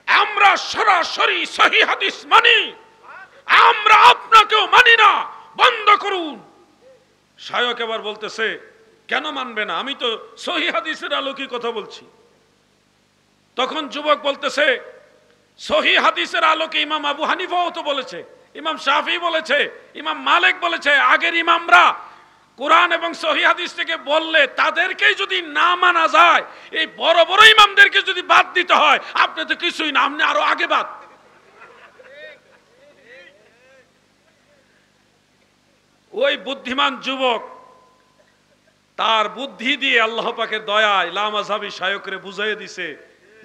আমরা সরাসরি সহিহ হাদিস মানি, আমরা আপনাকেও মানি না, বন্ধ করুন। শায়েখ এবার বলতেছে, কেন মানবে না? আমি তো সহিহ হাদিসের আলোকে কথা বলছি। তখন যুবক বলতেছে, সহিহ হাদিসের আলোকে ইমাম আবু হানিফাও তো বলেছে, ইমাম শাফি বলেছে, ইমাম মালিক বলেছে, আগের ইমামরা কোরআন এবং সহিহ হাদিস থেকে বললে তাদেরকেই যদি না মানা যায়, এই বড় বড় ইমামদেরকে যদি বাদ দিতে হয়, আপনি তো কিছুই না, আপনি আরো আগে বাদ। ওই বুদ্ধিমান যুবক তার বুদ্ধি দিয়ে আল্লাহ পাকের দয়ায় লামাযহাবী শায়করে বুঝাইয়ে দিছে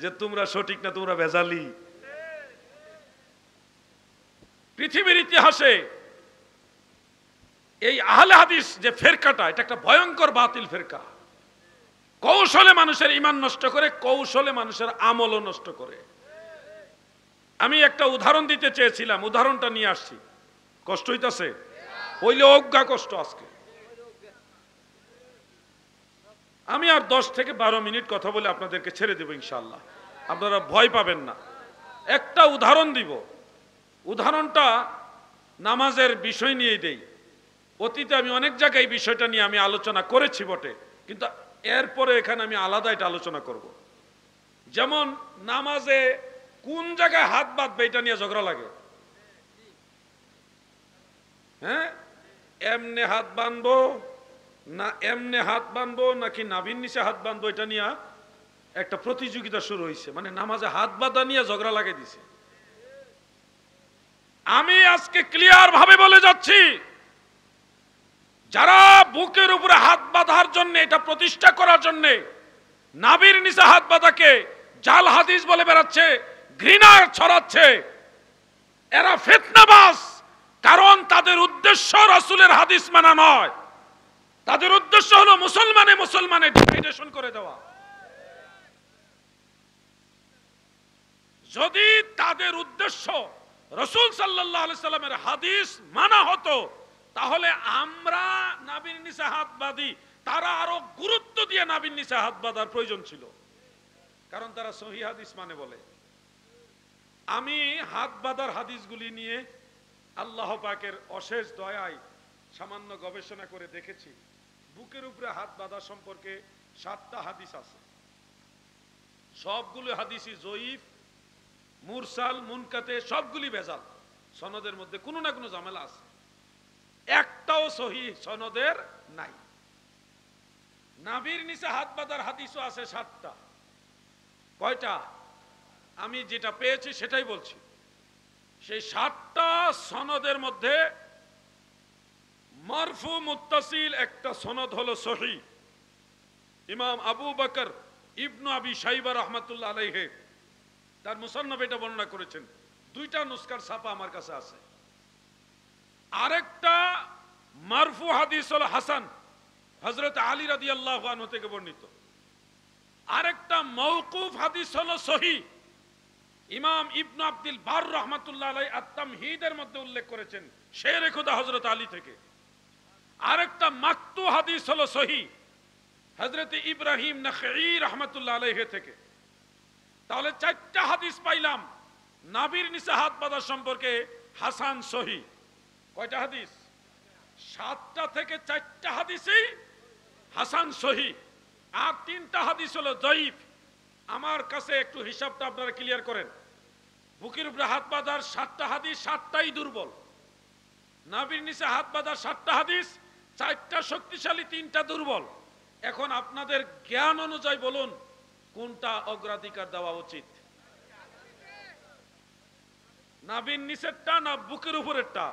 যে তোমরা সঠিক না, তোমরা ভেজালি। পৃথিবীর ইতিহাসে এই আহলে হাদিস যে ফেরকাটা, এটা একটা ভয়ঙ্কর বাতিল ফেরকা। কৌশলে মানুষের ঈমান নষ্ট করে, কৌশলে মানুষের আমলও নষ্ট করে। আমি একটা উদাহরণ দিতে চেয়েছিলাম, উদাহরণটা নিয়ে আসছি। কষ্ট হইতাছে? হইলে অজ্ঞা কষ্ট। আজকে আমি আর 10 থেকে 12 মিনিট কথা বলে আপনাদেরকে ছেড়ে দেব ইনশাআল্লাহ, আপনারা ভয় পাবেন না। একটা উদাহরণ দিব, উদাহরণটা নামাজের বিষয় নিয়ে দেই। অতীতে আমি অনেক জায়গায় এই বিষয়টা নিয়ে আমি আলোচনা করেছি বটে, কিন্তু এরপরে এখানে আমি আলাদা এটা আলোচনা করব। যেমন নামাজে কোন জায়গায় হাত বাঁধবে এটা নিয়ে ঝগড়া লাগে। হ্যাঁ, এমনে হাত বাঁধবো না এমনে হাত বাঁধবো নাকি নাভির নিচে হাত বাঁধবো, এটা নিয়ে একটা প্রতিযোগিতা শুরু হয়েছে। মানে নামাজে হাত বাঁধা নিয়ে ঝগড়া লাগিয়ে দিছে। আমি আজকে ক্লিয়ার ভাবে বলে যাচ্ছি, যারা বুকের উপরে হাত বাঁধার জন্য, এটা প্রতিষ্ঠা করার জন্য নাভির নিচে হাত বাঁধাকে জাল হাদিস বলে বেড়াচ্ছে, ঘৃণা ছড়াচ্ছে, এরা ফিতনাবাজ। কারণ তাদের উদ্দেশ্য রাসূলের হাদিস মানা নয়, তাদের উদ্দেশ্য হলো মুসলমানে ডিভাইডেশন করে দেওয়া। যদি তাদের উদ্দেশ্য রাসূল সাল্লাল্লাহু আলাইহি সাল্লামের হাদিস মানা হতো, তাহলে আমরা নাবির নিচে হাত বাঁধি, তারা আরো গুরুত্ব দিয়ে নাবির নিচে হাত বাঁধার প্রয়োজন ছিল, কারণ তারা সহিহ হাদিস মানে বলে। আমি হাত বাঁধার হাদিসগুলি নিয়ে আল্লাহ পাকের অশেষ দয়ায় সামান্য গবেষণা করে দেখেছি, বুকের উপরে হাত বাঁধা সম্পর্কে 7টা হাদিস আছে। সবগুলো হাদিসই জয়ীফ, মুরসাল, মুনকাতে, সবগুলি ভেজাল, সনদের মধ্যে কোনো না কোনো ঝামেলা আছে, একটাও সহিহ সনদের নাই। নাভির নিচে হাত বাঁধার হাদিসও আছে 7টা। কয়টা? আমি যেটা পেয়েছি সেটাই বলছি। সেই 7টা সনদের মধ্যে মারফু মুত্তাসিল একটা সনদ হলো সহিহ। ইমাম আবু বকর ইবনু আবি শাইবা রাহমাতুল্লাহ আলাইহি তার মুসান্নাফে এটা বর্ণনা করেছেন। 2টা নুসখার ছাপা আমার কাছে আছে। আরেকটা মারফু হাদিস হলো হাসান, হযরত আলী রাদিয়াল্লাহু আনহু থেকে বর্ণিত। আরেকটা মওকুফ হাদিস হলো সহিহ, ইমাম ইবনু আব্দুল বার রাহমাতুল্লাহ আলাইহি আত-তামহিদের মধ্যে উল্লেখ করেছেন শেরে খোদা হযরত আলী থেকে। আরেকটা মাকতু হাদিস হলো সহিহ, হযরত ইব্রাহিম নাখঈ রাহমাতুল্লাহ আলাইহি থেকে। তাহলে 4টা হাদিস পাইলাম নাভির নিচে হাত বাঁধা সম্পর্কে হাসান সহিহ। কয়টা হাদিস? 7টা থেকে 4টা হাদিসই হাসান সহিহ, আর 3টা হাদিস হলো জয়ীফ। আমার কাছে একটু হিসাবটা আপনারা ক্লিয়ার করেন। বুকের উপরে হাত বাঁধার 7টা হাদিস, 7টাই দুর্বল। নাভির নিচে হাত বাঁধার 7টা হাদিস, 4টা শক্তিশালী, 3টা দুর্বল। এখন আপনাদের জ্ঞান অনুযায়ী বলুন কোনটা অগ্রাধিকার দেওয়া উচিত? নাভির নিচেরটা না বুকের উপরেরটা?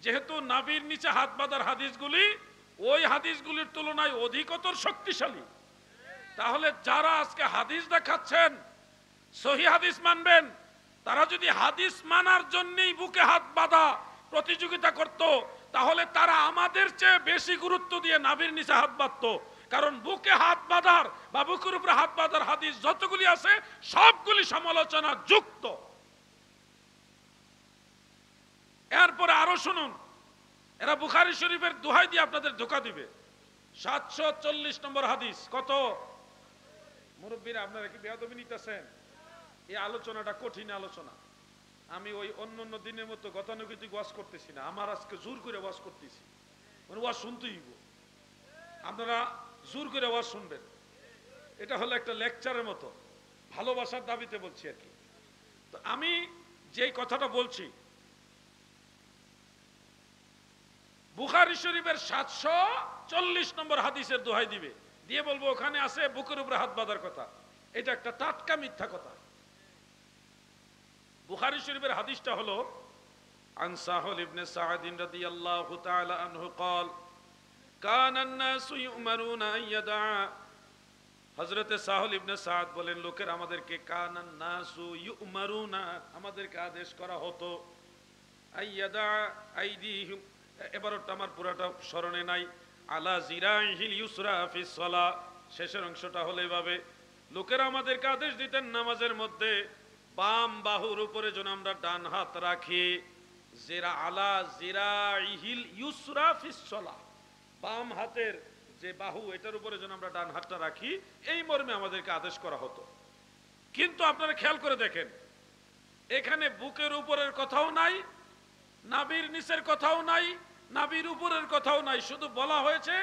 যেহেতু নাভির নিচে হাত বাঁধার হাদিসগুলি ওই হাদিসগুলির তুলনায় অধিকতর শক্তিশালী, তাহলে যারা আজকে হাদিস দেখাচ্ছেন সহিহ হাদিস মানবেন, তারা যদি হাদিস মানার জন্যই বুকে হাত বাঁধা প্রতিযোগিতা করত, তাহলে তারা আমাদের চেয়ে বেশি গুরুত্ব দিয়ে নাভির নিচে হাত বাঁধত। কারণ বুকে হাত বাঁধার বা বুকের উপরে হাত বাঁধার হাদিস যতগুলি আছে সবগুলি সমালোচনা যুক্ত। এরপরে আরো শুনুন, এরা বুখারী শরীফের দোহাই দিয়ে আপনাদের ধোঁকা দিবে। 740 নম্বর হাদিস। কত? মুরব্বীরা আপনারা কি বেয়াদবি নিতেছেন? এই আলোচনাটা কঠিন আলোচনা। আমি ওই অন্য দিনের মতো গতানুগতিক ওয়াজ করতেছি না, আমার আজকে জোর করে ওয়াজ করতেছি, মানে ওয়াজ শুনতেই হইব। আপনারা জোর করে ওয়াজ শুনবেন। এটা হলো একটা লেকচারের মতো, ভালোবাসার দাবিতে বলছি আর কি। তো আমি যেই কথাটা বলছি, বুখারী শরীফের 740 নম্বর হাদিসের দোহাই দিবে, দিয়ে বলবো ওখানে আছে বুকের উপরে হাত বাঁধার কথা। এটা একটা টাটকা মিথ্যা কথা। বুখারী শরীফের হাদিসটা হলো আন সাহল ইবনে সাঈদ রাদিয়াল্লাহু তাআলা আনহু قال كان الناس يؤمرون ان يدع। হযরত সাহল ইবনে সাঈদ বলেন লোকের আমাদেরকে কান الناس يؤمرون আমাদেরকে আদেশ করা হতো আইয়াদা আইদিহিম, এবারটা আমার পুরাটা স্মরণে নাই, আলা জিরাইহিল ইউসরা ফিস সালাহ, শেষের অংশটা হলো এভাবে, লোকেরা আমাদেরকে আদেশ দিতেন নামাজের মধ্যে বাম বাহুর উপরে যেন আমরা ডান হাত রাখি। জিরা আলা জিরাইহিল ইউসরা ফিস সালাহ, বাম হাতের যে বাহু এটার উপরে যেন আমরা ডান হাতটা রাখি, এই মর্মে আমাদেরকে আদেশ করা হতো। কিন্তু আপনারা খেয়াল করে দেখেন, এখানে বুকের উপরের কথাও নাই, নাভির নিচের কথাও নাই, নাভির উপরের কথাও নাই, শুধু বলা হয়েছে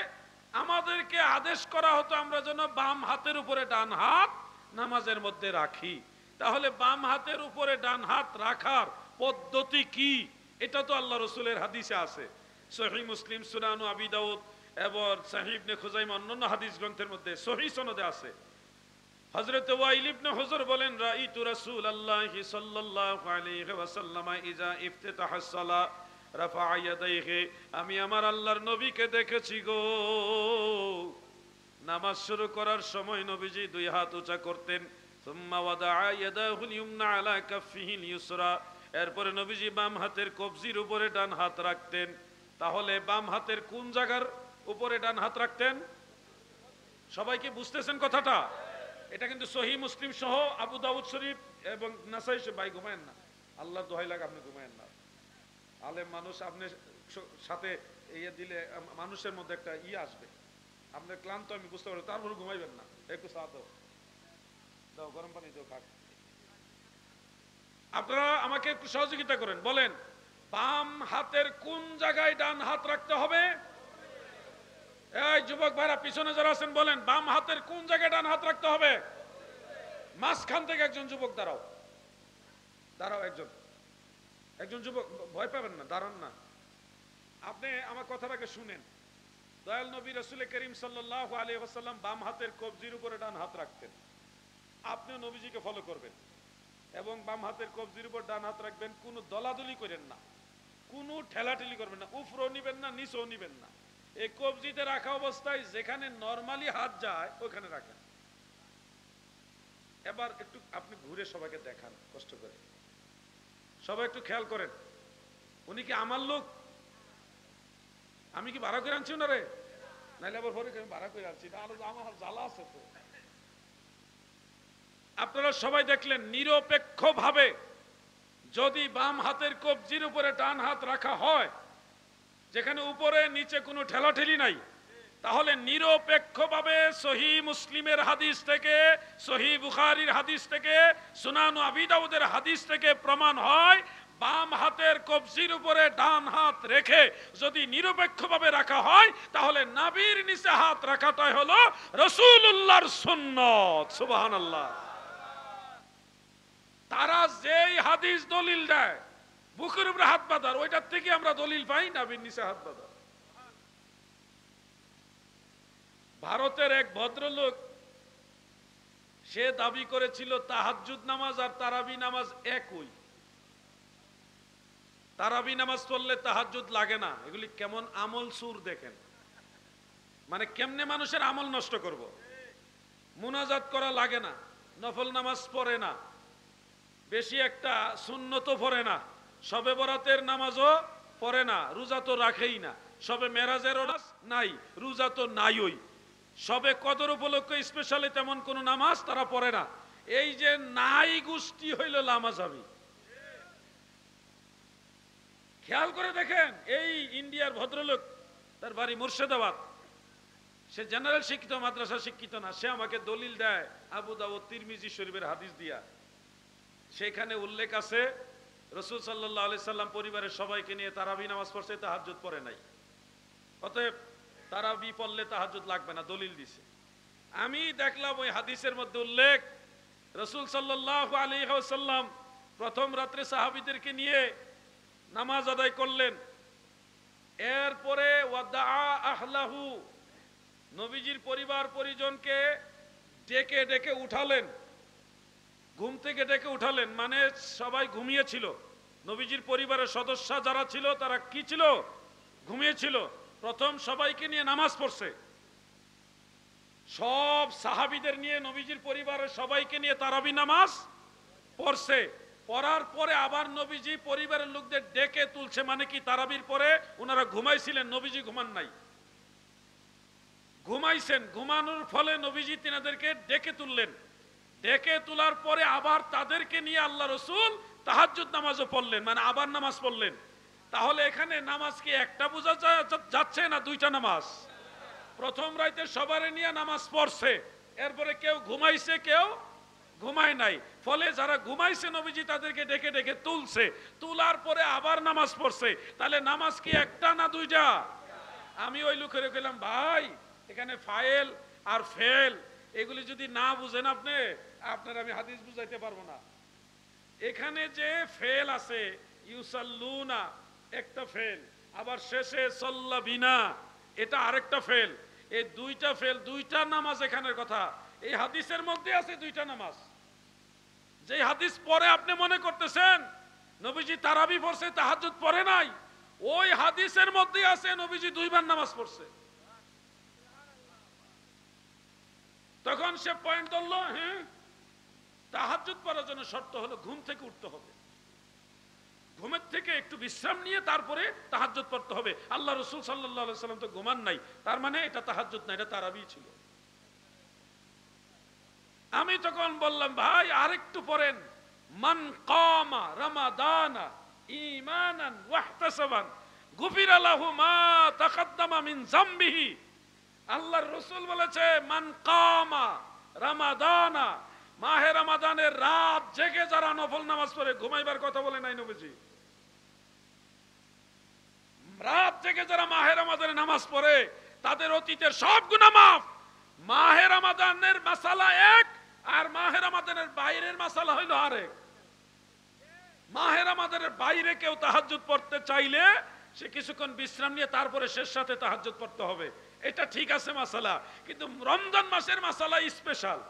আমাদেরকে আদেশ করা হতো আমরা যেন বাম হাতের উপরে ডান হাত নামাজের মধ্যে রাখি। তাহলে বাম হাতের উপরে ডান হাত রাখার পদ্ধতি কি? এটা তো আল্লাহ রাসূলের হাদিসে আছে, সহিহ মুসলিম, সুনান আবি দাউদ এবং সহিহ ইবনে খুজাইমা অন্যান্য হাদিস গ্রন্থের মধ্যে সহিহ সনদে আছে। হযরত ওয়াইল ইবনে হুজর বলেন রাইতু রাসূলুল্লাহি সাল্লাল্লাহু আলাইহি ওয়াসাল্লাম ইজা ইফতিতাহাস সালাহ রাফা ইয়াদাইহি, আমি আমার আল্লাহর নবীকে দেখেছি গো, নামাজ শুরু করার সময় নবীজি 2 হাত উঁচা করতেন। সুম্মা ওয়াদা ইয়াদাহুল ইয়ুমনা আলা কাফিহিল ইউসরা, এরপরে নবীজি বাম হাতের কবজির উপরে ডান হাত রাখতেন। তাহলে বাম হাতের কোন জায়গার উপরে ডান হাত রাখতেন? সবাই কি বুঝতেছেন কথাটা? এটা কিন্তু সহিহ মুসলিম সহ আবু দাউদ শরীফ এবং নাসাই শরীফ। ভাই ঘুমায়েন না, আল্লাহর দোহাই লাগে আপনি ঘুমায়েন না। আলেম মানুষ, আপনি সাথে ইয়ে দিলে মানুষের মধ্যে একটা আসবে, আপনার ক্লান্ত আমি বুঝতে পারবো, তারপরে ঘুমাইবেন না। একটু চা দাও, দাও গরম পানি দাও, খাক। আপনারা আমাকে একটু সহযোগিতা করেন, বলেন বাম হাতের কোন জায়গায় ডান হাত রাখতে হবে? এই যুবক ভাইরা পিছনে যারা আছেন বলেন বাম হাতের কোন জায়গায় ডান হাত রাখতে হবে? মাঝখান থেকে একজন যুবক দাঁড়াও, দাঁড়াও, একজন যুবক, ভয় পাবেন না, দাঁড়ান না। আপনি আমার কথাটাকে শুনেন। দয়াল নবী রাসূল করিম সাল্লাল্লাহু আলাইহি ওয়াসাল্লাম বাম হাতের কবজির উপরে ডান হাত রাখতেন। আপনিও নবীজিকে ফলো করবেন এবং বাম হাতের কবজির উপর ডান হাত রাখবেন। কোনো দলাদলি করেন না, কোনো ঠেলাঠেলি করবেন না, উপরেও নিবেন না, নিচেও নিবেন না। এই কবজিতে রাখা অবস্থায় যেখানে নরমালি হাত যায় ওখানে রাখেন। এবার একটু আপনি ঘুরে সবাইকে দেখান কষ্ট করে, সবাই একটু খেয়াল করেন। উনি কি আমার লোক? আমি কি ভাড়া করে আনছি ওনারে? নাইলে আবার পরে আমি ভাড়া করে আনছি, আমার জ্বালা আছে তো। আপনারা সবাই দেখলেন নিরপেক্ষ ভাবে যদি বাম হাতের কবজির উপরে ডান হাত রাখা হয়, যেখানে উপরে নিচে কোনো ঠেলাঠেলি নাই, তাহলে নিরপেক্ষভাবে সহিহ মুসলিমের হাদিস থেকে, সহিহ বুখারীর হাদিস থেকে, সুনান আবি দাউদের হাদিস থেকে প্রমাণ হয় বাম হাতের কবজির উপরে ডান হাত রেখে যদি নিরপেক্ষভাবে রাখা হয় তাহলে নাভির নিচে হাত রাখাটাই হলো রাসূলুল্লাহর সুন্নাত। সুবহানাল্লাহ। তারা যেই হাদিস দলিল দেয় বুকের উপরে হাত বাঁধার, ওইটার থেকে আমরা দলিল পাই নাভির নিচে হাত বাঁধার। ভারতের এক ভদ্রলোক, সে দাবি করেছিল তাহাজ্জুদ নামাজ আর তারাবি নামাজ একই। তারাবি নামাজ পড়লে তাহাজ্জুদ লাগে না। এগুলি কেমন আমল সুর দেখেন, মানে কেমনে মানুষের আমল নষ্ট করব। মুনাজাত করা লাগে না, নফল নামাজ পড়ে না, বেশি একটা সুন্নতও পড়ে না, শবে বরাতের নামাজও পড়ে না, রোজা তো রাখেই না, শবে মেরাজেরও নাই, রোজা তো নাইই, শবে কদর উপলক্ষে স্পেশালি তেমন কোন নামাজ তারা পড়ে না। এই যে নাই গোষ্ঠী হইল লামাজাবি। খেয়াল করে দেখেন, এই ইন্ডিয়ার ভদ্রলোক, তার বাড়ি মুর্শিদাবাদ, সে জেনারেল শিক্ষিত, মাদ্রাসা শিক্ষিত না। সে আমাকে দলিল দেয় আবু দাউদ তিরমিজি শরীফের হাদিস দিয়া, সেখানে উল্লেখ আছে রাসূল সাল্লাল্লাহু আলাইহি সাল্লাম পরিবারের সবাইকে নিয়ে তারাবি নামাজ পড়ছে, তাহাজ্জুদ পড়ে নাই। অতএব তারাবি পড়লে তাহাজ্জুদ লাগবে না, দলিল দিছে। আমি দেখলাম ওই হাদিসের মধ্যে উল্লেখ রাসূল সাল্লাল্লাহু আলাইহি ওয়াসাল্লাম প্রথম রাত্রে সাহাবীদেরকে নিয়ে নামাজ আদায় করলেন। এরপরে ওয়াদা আহলাহু, নবীজির পরিবার পরিজনকে ডেকে ডেকে উঠালেন, ঘুম থেকে ডেকে উঠালেন, মানে সবাই ঘুমিয়েছিল। নবীজির পরিবারের সদস্য যারা ছিল তারা কি ছিল? ঘুমিয়েছিল। প্রথম সবাইকে নিয়ে নামাজ পড়ছে, সব সাহাবীদের নিয়ে, নবীজির পরিবারের সবাইকে নিয়ে তারাবি নামাজ পড়ছে। পড়ার পরে আবার নবীজি পরিবারের লোকদের ডেকে তুলছে, মানে কি তারাবির পরে ওনারা ঘুমাইছিলেন, নবীজি ঘুমান নাই, ঘুমাইছেন। ঘুমানোর ফলে নবীজি তিনাদেরকে ডেকে তুললেন। ডেকে তোলার পরে আবার তাদেরকে নিয়ে আল্লাহ রসুল তাহাজ্জুদ নামাজও পড়লেন, মানে আবার নামাজ পড়লেন। তাহলে এখানে নামাজ কি একটা বোঝা যাচ্ছে না দুইটা নামাজ? প্রথম রাইতে সবারে নিয়ে নামাজ পড়ছে, এরপরে কেউ ঘুমাইছে কেউ ঘুমায় নাই, ফলে যারা ঘুমাইছে নবীজি তাদেরকে ডেকে ডেকে তুলছে, তোলার পরে আবার নামাজ পড়ছে। তাহলে নামাজ কি একটা না দুইটা? আমি ওই লোকের গেলাম, ভাই এখানে ফাইল আর ফেল এগুলি যদি না বুঝেন আপনি, আপনার আমি হাদিস বুঝাইতে পারবো না। এখানে যে ফেল আছে, ইউসাল্লুনা একটা ফেল, আবার শেষে সাল্লাবিনা এটা আরেকটা ফেল। এই দুইটা ফেল, দুইটা নামাজ এখানের কথা। এই হাদিসের মধ্যে আছে দুইটা নামাজ। যে হাদিস পরে আপনি মনে করতেছেন নবীজি তারাবি পড়ছে, তাহাজ্জুদ পড়ে নাই, ওই হাদিসের মধ্যে আছে নবীজি দুইবার নামাজ পড়ছে। তখন সে পয়েন্ট ধরলো, হ্যাঁ তাহাজ্জুদ পড়ার জন্য শর্ত হলো ঘুম থেকে উঠতে হবে, ঘুমের থেকে একটু বিশ্রাম নিয়ে তারপরে তাহাজ্জুদ পড়তে হবে। আল্লাহ রাসূল সাল্লাল্লাহু আলাইহি সাল্লাম তো ঘুমান নাই, তার মানে এটা তাহাজ্জুদ না, এটা তারাবি ছিল। আমি তখন বললাম, ভাই আরেকটু পড়েন, মান কামা রমাদানা ঈমানান ওয়াহতাসাবান গুফিরা লাহু মা তাকাদ্দামা মিন যামবিহি। আল্লাহর রাসূল বলেছে, মান কামা রমাদানা, মাহে রমাদানের রাত জেগে যারা নফল নামাজ পড়ে, ঘুমাইবার কথা বলে নাই নবীজি, রাত জেগে যারা মাহে রমাদানে নামাজ পড়ে তাদের অতীতের সব গুনাহ মাফ। মাহে রমাদানের মাসালা এক, আর মাহে রমাদানের বাইরের মাসালা হইল আরেক। মাহে রমাদানের বাইরে কেউ তাহাজ্জুদ পড়তে চাইলে সে কিছুক্ষণ বিশ্রাম নিয়ে তারপরে শেষ সাথে তাহাজ্জুদ পড়তে হবে, এটা ঠিক আছে মাসালা। কিন্তু রমজান মাসের মাসালা স্পেশাল,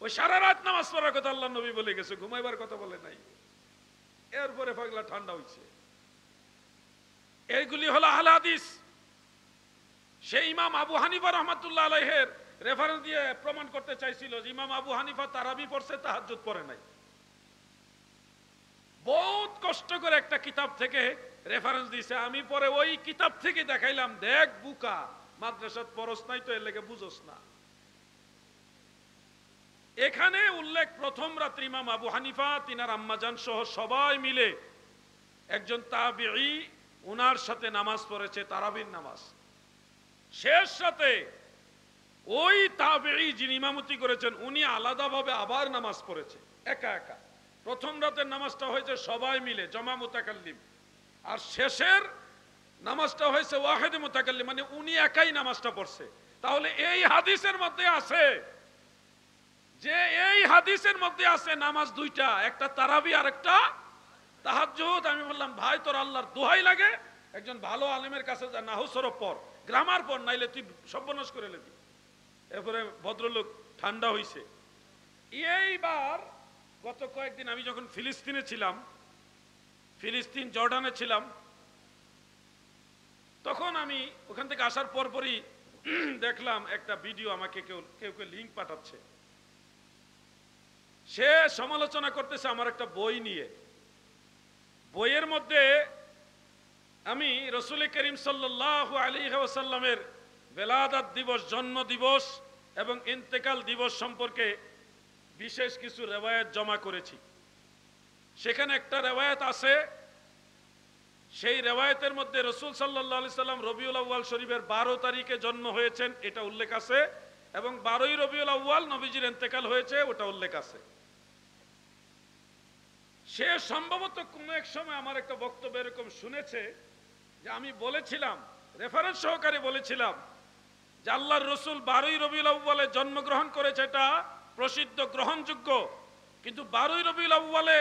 ওই সারা রাত নামাজ পড়ার কথা আল্লাহ নবী বলে গেছে, ঘুমাইবার কথা বলে নাই। এরপরে পাগলা ঠান্ডা হইছে। এইগুলি হলো আহলে হাদিস। সেই ইমাম আবু হানিফা রহমাতুল্লাহ আলাইহির রেফারেন্স দিয়ে প্রমাণ করতে চাইছিল যে ইমাম আবু হানিফা তারাবি পড়ছে, তাহাজ্জুদ পড়ে নাই। বহুত কষ্ট করে একটা কিতাব থেকে রেফারেন্স দিয়েছে, আমি পরে ওই কিতাব থেকে দেখাইলাম, দেখ বুকা, মাদ্রাসাত পড়স নাই তো এর লেগে বুঝোস না। এখানে উল্লেখ, প্রথম রাত্রি ইমাম আবু হানিফা তিনার আম্মাজান সহ সবাই মিলে একজন তাবিঈ উনার সাথে নামাজ পড়েছে, তারাবির নামাজ। শেষ রাতে ওই তাবিঈ যিনি ইমামতি করেছেন উনি আলাদাভাবে আবার নামাজ পড়েছে একা একা। প্রথম রাতের নামাজটা হয়েছে সবাই মিলে জমা মুতাকাল্লিম, আর শেষের নামাজটা হয়েছে ওয়াহিদ মুতাকাল্লিম, মানে উনি একাই নামাজটা পড়ছে। তাহলে এই হাদিসের মধ্যে আছে যে, এই হাদিসের মধ্যে আছে নামাজ দুইটা, একটা তারাবি আর একটা তাহাজ্জুদ। আমি বললাম, ভাই তোর আল্লাহর দোহাই লাগে, একজন ভালো আলেমের কাছে যা, নাহু সরফ পড়, গ্রামার পড়, নাইলে তুই সর্বনাশ করে লেবি। এরপরে ভদ্রলোক ঠান্ডা হইছে। এইবার গত কয়েকদিন আমি যখন ফিলিস্তিনে ছিলাম, ফিলিস্তিন জর্ডানে ছিলাম, তখন আমি ওখান থেকে আসার পরপরই দেখলাম একটা ভিডিও আমাকে কেউ কেউ লিঙ্ক পাঠাচ্ছে। সে সমালোচনা করতেছে আমার একটা বই নিয়ে। বইয়ের মধ্যে আমি রাসূল করিম সাল্লাল্লাহু আলাইহি ওয়াসাল্লামের বেলাদাত দিবস, জন্ম দিবস এবং ইন্তেকাল দিবস সম্পর্কে বিশেষ কিছু রেওয়ায়েত জমা করেছি। সেখানে একটা রেওয়ায়েত আছে, সেই রেওয়ায়েতের মধ্যে রাসূল সাল্লাল্লাহু আলাইহি সাল্লাম রবিউল আউয়াল শরীফের 12 তারিখে জন্ম হয়েছেন, এটা উল্লেখ আছে, এবং 12ই রবিউল আউয়াল নবীজির ইন্তেকাল হয়েছে, ওটা উল্লেখ আছে। সে সম্ভবত কোনো এক সময় আমার একটা বক্তব্য এরকম শুনেছে যে আমি বলেছিলাম, রেফারেন্স সহকারে বলেছিলাম যে আল্লাহর রাসূল 12ই রবিউল আউয়ালে জন্মগ্রহণ করেছে, এটা প্রসিদ্ধ গ্রহণযোগ্য, কিন্তু 12ই রবিউল আউয়ালে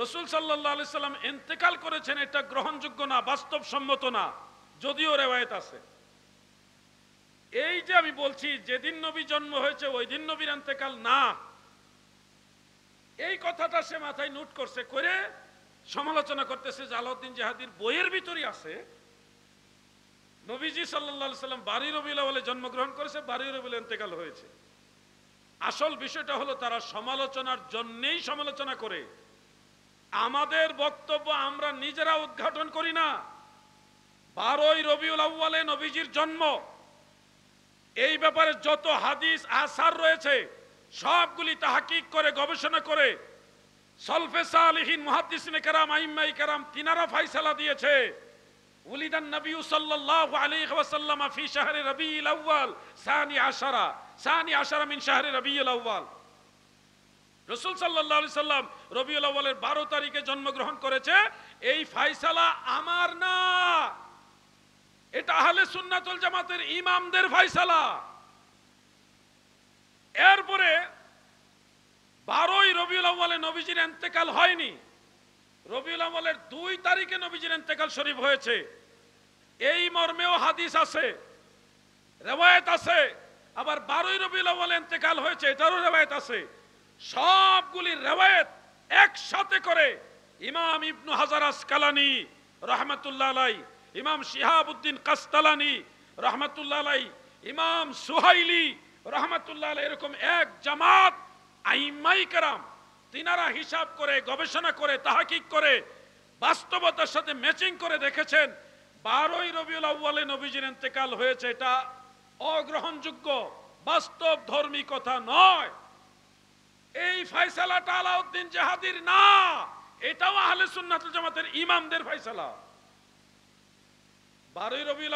রাসূল সাল্লাল্লাহু আলাইহি সাল্লাম ইন্তেকাল করেছেন, এটা গ্রহণযোগ্য না, বাস্তবসম্মত না, যদিও রেওয়ায়েত আছে। এই যে আমি বলছি যেদিন নবী জন্ম হয়েছে ওই দিন নবীর ইন্তেকাল না, এই কথাটা সে মাথায় নোট করছে, করে সমালোচনা করতেছে। জালাউদ্দিন জিহাদির বইয়ের ভিতরই আছে নবীজি সাল্লাল্লাহু আলাইহি সাল্লাম 12ই রবিউল আউয়ালে জন্মগ্রহণ করেছে, 12ই রবিউল ইন্তেকাল হয়েছে। আসল বিষয়টা হলো তারা সমালোচনার জন্যই সমালোচনা করে, আমাদের বক্তব্য আমরা নিজেরা উদ্ঘাটন করি না। 12ই রবিউল আউয়ালে নবীজির জন্ম, এই ব্যাপারে যত হাদিস আসার রয়েছে সবগুলি তাহকিক করে গবেষণা করে সলফে সালিহিন মুহাদ্দিসিনে কেরাম আইম্মাই কেরাম তিনারা ফয়সালা দিয়েছে। উলিদান নবী সাল্লাল্লাহু আলাইহি ওয়াসাল্লাম ফি শাহরি রবিউল আউয়াল সানি আশারা মিন শাহরি রবিউল আউয়াল। রাসূল সাল্লাল্লাহু আলাইহি সাল্লাম রবিউল আউয়ালের 12 তারিখে জন্মগ্রহণ করেছে, এই ফয়সালা আমার না, এটা আহলে সুন্নাত ওয়াল জামাতের ইমামদের ফয়সালা। এরপরে 12ই রবিউল আউয়ালে নবীজির ইন্তেকাল হয়নি, রবিউল আউয়ালের 2 তারিখে নবীজির ইন্তেকাল শরীফ হয়েছে, এই মর্মেও হাদিস আছে, রিওয়ায়াত আছে। আবার 12ই রবিউল আউয়ালে ইন্তেকাল হয়েছে, এটারও রিওয়ায়াত আছে। সবগুলি রিওয়ায়াত একসাথে করে ইমাম ইবনে হাজার আসকালানি রাহমাতুল্লাহ আলাইহি, ইমাম শিহাবউদ্দিন কাসতালানি রাহমাতুল্লাহ আলাইহি, ইমাম সুহাইলি রাহমাতুল্লাহ আলাইহি, এরকম এক জামাত আইম্মাই কেরাম তিনারা হিসাব করে গবেষণা করে তাহকিক করে বাস্তবতার সাথে ম্যাচিং করে দেখেছেন 12ই রবিউল আউয়ালে নবীজির ইন্তেকাল হয়েছে। এটা অগ্রহণযোগ্য, বাস্তব ধর্মী কথা নয়। এই ফয়সালাটা আলাউদ্দিন জাহাদির না, এটাও আহলে সুন্নাতুল জামাতের ইমামদের ফয়সালা। 12 রবিউল